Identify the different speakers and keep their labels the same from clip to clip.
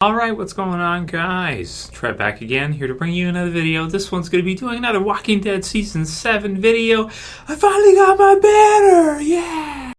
Speaker 1: Alright, what's going on, guys? Trev back again, here to bring you another video. This one's going to be doing another Walking Dead Season 7 video. I finally got my banner! Yeah!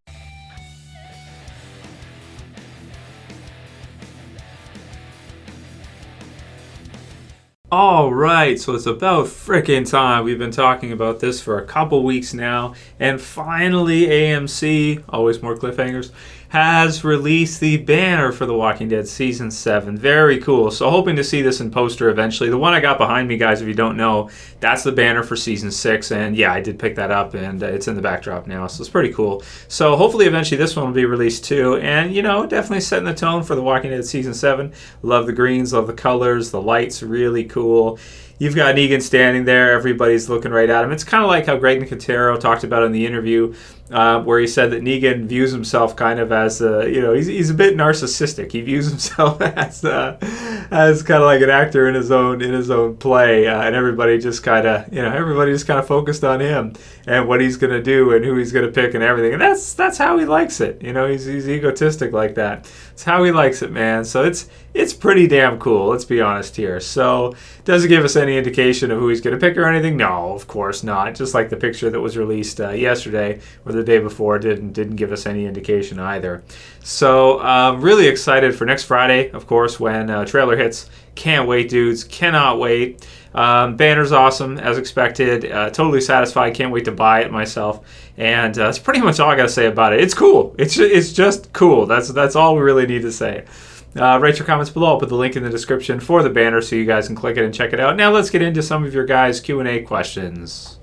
Speaker 1: Alright, so it's about frickin' time. We've been talking about this for a couple weeks now, and finally AMC, always more cliffhangers, has released the banner for The Walking Dead Season 7. Very cool. So hoping to see this in poster eventually. The one I got behind me, guys, if you don't know, that's the banner for Season 6. And yeah, I did pick that up, and it's in the backdrop now. So it's pretty cool. So hopefully eventually this one will be released too. And, you know, definitely setting the tone for The Walking Dead Season 7. Love the greens, love the colors, the lights, really cool. You've got Negan standing there. Everybody's looking right at him. It's kind of like how Greg Nicotero talked about in the interview, where he said that Negan views himself kind of as, he's a bit narcissistic. He views himself as kind of like an actor in his own play, and everybody just kind of focused on him and what he's going to do and who he's going to pick and everything. And that's how he likes it. You know, he's egotistic like that. It's how he likes it, man. So it's pretty damn cool. Let's be honest here. So does it give us any indication of who he's going to pick or anything? No, of course not. Just like the picture that was released yesterday or the day before didn't give us any indication either. So really excited for next Friday, of course, when trailer hits. Can't wait, dudes. Cannot wait. Banner's awesome, as expected. Totally satisfied. Can't wait to buy it myself. And that's pretty much all I got to say about it. It's cool. It's just cool. That's all we really need to say. Write your comments below. I'll put the link in the description for the banner so you guys can click it and check it out. Now let's get into some of your guys' Q&A questions.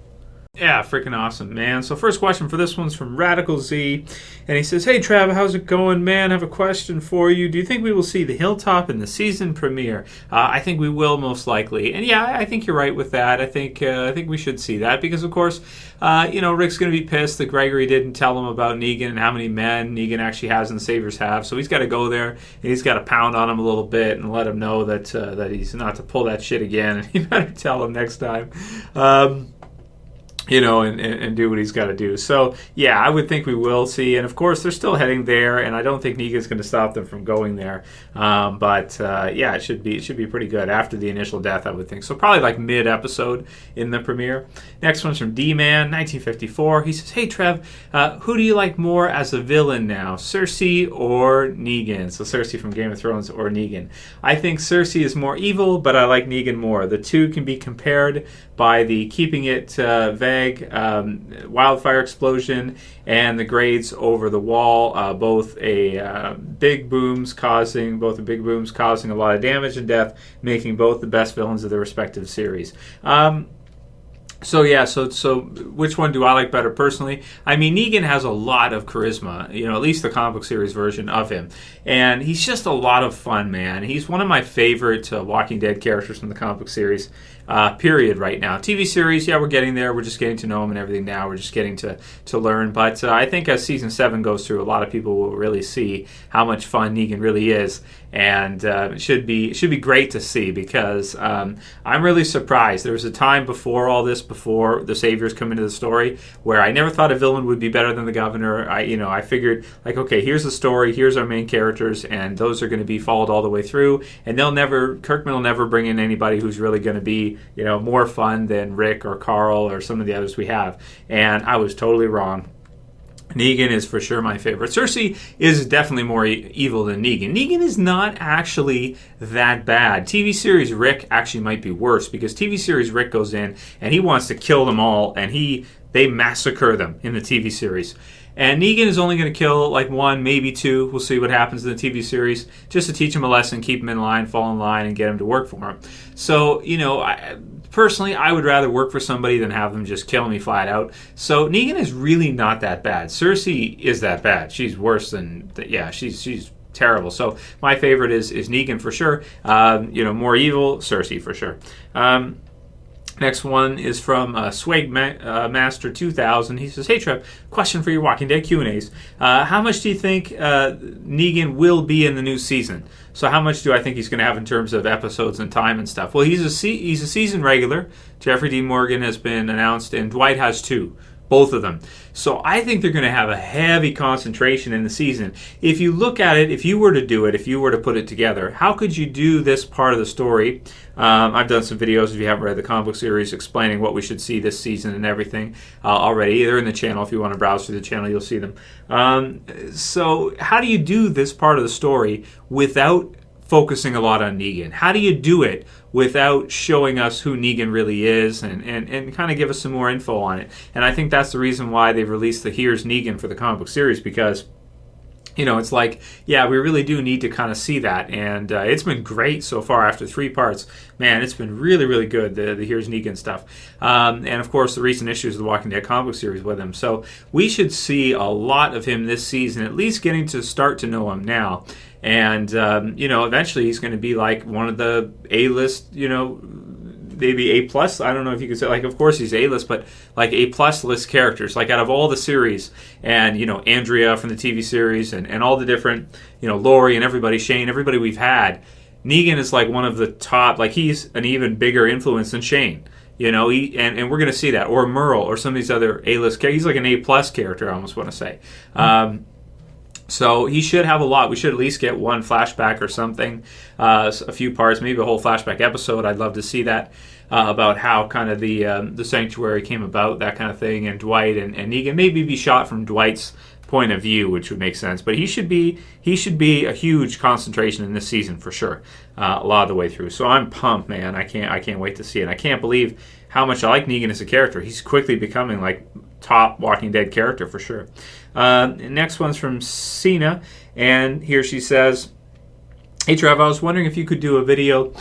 Speaker 1: Yeah, freaking awesome, man. So first question for this one's from Radical Z, and he says, "Hey, Trav, how's it going, man? I have a question for you. Do you think we will see the hilltop in the season premiere?" I think we will, most likely. And yeah, I think you're right with that. I think we should see that because, of course, Rick's going to be pissed that Gregory didn't tell him about Negan and how many men Negan actually has and the Saviors have. So he's got to go there, and he's got to pound on him a little bit and let him know that he's not to pull that shit again, and he better tell him next time. And do what he's got to do. So, yeah, I would think we will see. And, of course, they're still heading there, and I don't think Negan's going to stop them from going there. It should be pretty good after the initial death, I would think. So probably like mid-episode in the premiere. Next one's from D-Man, 1954. He says, "Hey, Trev, who do you like more as a villain now, Cersei or Negan?" So Cersei from Game of Thrones or Negan. I think Cersei is more evil, but I like Negan more. The two can be compared by the keeping it vague wildfire explosion and the grades over the wall, both big booms causing a lot of damage and death, making both the best villains of their respective series. So which one do I like better personally? I mean, Negan has a lot of charisma, at least the comic book series version of him. And he's just a lot of fun, man. He's one of my favorite Walking Dead characters from the comic book series, period, right now. TV series, yeah, we're getting there. We're just getting to know him and everything now. We're just getting to learn. But I think as Season 7 goes through, a lot of people will really see how much fun Negan really is. And it should be great to see because I'm really surprised. There was a time before all this, before the Saviors come into the story, where I never thought a villain would be better than the Governor. I figured, like, okay, here's the story, here's our main characters, and those are going to be followed all the way through. And Kirkman will never bring in anybody who's really going to be, more fun than Rick or Carl or some of the others we have. And I was totally wrong. Negan is for sure my favorite. Cersei is definitely more evil than Negan. Negan is not actually that bad. TV series Rick actually might be worse because TV series Rick goes in and he wants to kill them all and they massacre them in the TV series. And Negan is only going to kill like one, maybe two. We'll see what happens in the TV series, just to teach him a lesson, keep him in line, fall in line, and get him to work for him. So, personally, I would rather work for somebody than have them just kill me flat out. So Negan is really not that bad. Cersei is that bad. She's worse than, she's terrible. So my favorite is Negan for sure. More evil, Cersei for sure. Next one is from Swag Master 2000. He says, "Hey Trev, question for your Walking Dead Q&As. How much do you think Negan will be in the new season?" So how much do I think he's going to have in terms of episodes and time and stuff? Well, he's a season regular. Jeffrey D. Morgan has been announced, and Dwight has 2. both of them. So I think they're going to have a heavy concentration in the season. If you look at it, if you were to do it, if you were to put it together, how could you do this part of the story? I've done some videos, if you haven't read the comic book series, explaining what we should see this season and everything already. They're in the channel. If you want to browse through the channel, you'll see them. So how do you do this part of the story without focusing a lot on Negan? How do you do it without showing us who Negan really is and kind of give us some more info on it? And I think that's the reason why they've released the Here's Negan for the comic book series, because it's like, yeah, we really do need to kind of see that. And it's been great so far after 3 parts. Man, it's been really, really good, the Here's Negan stuff. And, of course, the recent issues of the Walking Dead comic book series with him. So we should see a lot of him this season, at least getting to start to know him now. And, eventually he's going to be like one of the A-list, maybe A+. I don't know if you could say, like, of course he's A-list, but like A+ list characters. Like out of all the series, and, Andrea from the TV series and all the different, Lori and everybody, Shane, everybody we've had, Negan is like one of the top, like he's an even bigger influence than Shane. And we're going to see that. Or Merle or some of these other A-list characters. He's like an A+ character, I almost want to say. So he should have a lot. We should at least get one flashback or something, a few parts, maybe a whole flashback episode. I'd love to see that, about how kind of the sanctuary came about, that kind of thing, and Dwight and Negan. Maybe be shot from Dwight's point of view, which would make sense. But he should be a huge concentration in this season for sure, a lot of the way through. So I'm pumped, man. I can't wait to see it. I can't believe how much I like Negan as a character. He's quickly becoming like top Walking Dead character for sure. Next one's from Cena, and here she says, "Hey Trev, I was wondering if you could do a video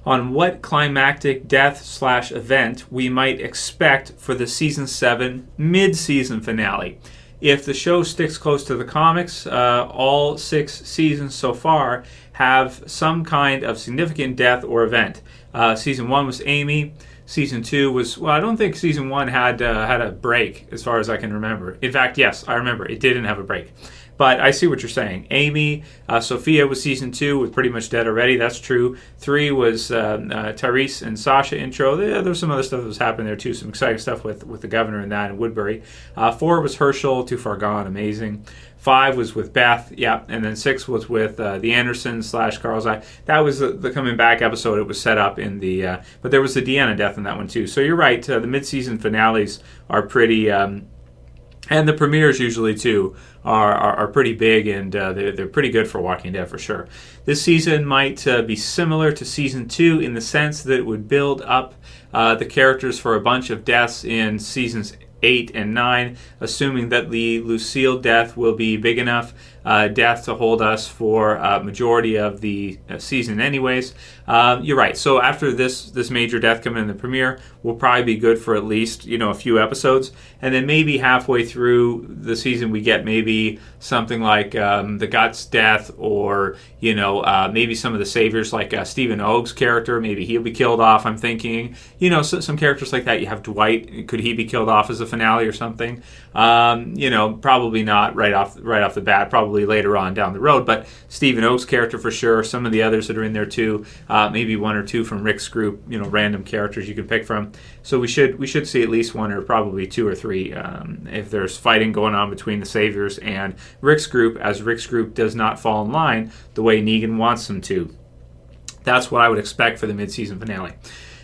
Speaker 1: on what climactic death/event we might expect for the season 7 mid-season finale. If the show sticks close to the comics, all 6 seasons so far have some kind of significant death or event. Season 1 was Amy. Season 2 was, well, I don't think Season 1 had a break, as far as I can remember. In fact, yes, I remember. It didn't have a break. But I see what you're saying. Amy, Sophia was Season 2, was pretty much dead already. That's true. 3 was Tyrese and Sasha intro. There was some other stuff that was happening there, too. Some exciting stuff with the governor and that, and Woodbury. 4 was Herschel, Too Far Gone, amazing. 5 was with Beth, yeah, and then 6 was with the Andersons / Carl's Eye. That was the coming back episode. It was set up in the, but there was the Deanna death in that one too. So you're right. The mid-season finales are pretty, and the premieres usually too are pretty big, and they're pretty good for Walking Dead for sure. This season might be similar to season 2 in the sense that it would build up the characters for a bunch of deaths in seasons 8 and 9, assuming that the Lucille death will be big enough death to hold us for a majority of the season anyways. You're right. So after this major death coming in the premiere, we'll probably be good for at least, a few episodes. And then maybe halfway through the season, we get maybe something like the Guts death, or, maybe some of the saviors like Stephen Ogg's character. Maybe he'll be killed off, I'm thinking. Some characters like that. You have Dwight. Could he be killed off as a finale or something? Probably not right off the bat. Probably later on down the road. But Stephen Ogg's character for sure. Some of the others that are in there too. Maybe 1 or 2 from Rick's group. Random characters you can pick from. So we should see at least 1 or probably 2 or 3 if there's fighting going on between the Saviors and Rick's group, as Rick's group does not fall in line the way Negan wants them to. That's what I would expect for the mid-season finale.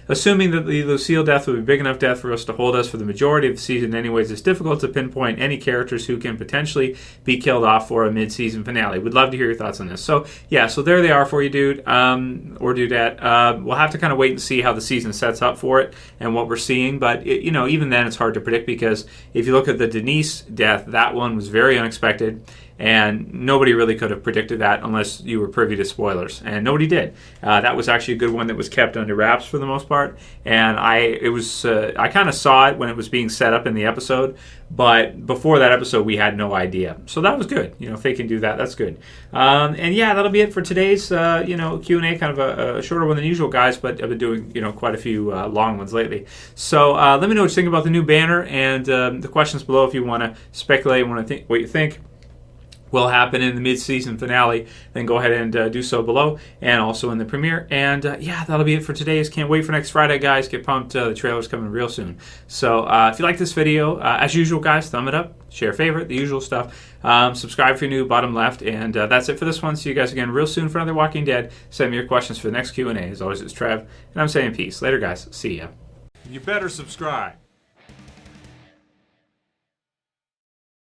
Speaker 1: Assuming that the Lucille death will be big enough death for us to hold us for the majority of the season anyways, it's difficult to pinpoint any characters who can potentially be killed off for a mid-season finale. We'd love to hear your thoughts on this. So, yeah, so there they are for you, dude, or dudette. We'll have to kind of wait and see how the season sets up for it and what we're seeing. But, even then it's hard to predict, because if you look at the Denise death, that one was very unexpected. And nobody really could have predicted that unless you were privy to spoilers. And nobody did. That was actually a good one that was kept under wraps for the most part. And I kind of saw it when it was being set up in the episode. But before that episode, we had no idea. So that was good. If they can do that, that's good. And yeah, that'll be it for today's Q&A. Kind of a shorter one than usual, guys. But I've been doing quite a few long ones lately. So let me know what you think about the new banner, and the questions below if you want to speculate and want to think what you think. will happen in the mid-season finale, then go ahead and do so below, and also in the premiere. And yeah, that'll be it for today. Can't wait for next Friday, guys. Get pumped. The trailer's coming real soon. So if you like this video, as usual, guys, thumb it up, share, favorite, the usual stuff. Subscribe if you're new, bottom left. And that's it for this one. See you guys again real soon for another Walking Dead. Send me your questions for the next Q&A. As always, it's Trev, and I'm saying peace. Later, guys. See ya.
Speaker 2: You better subscribe.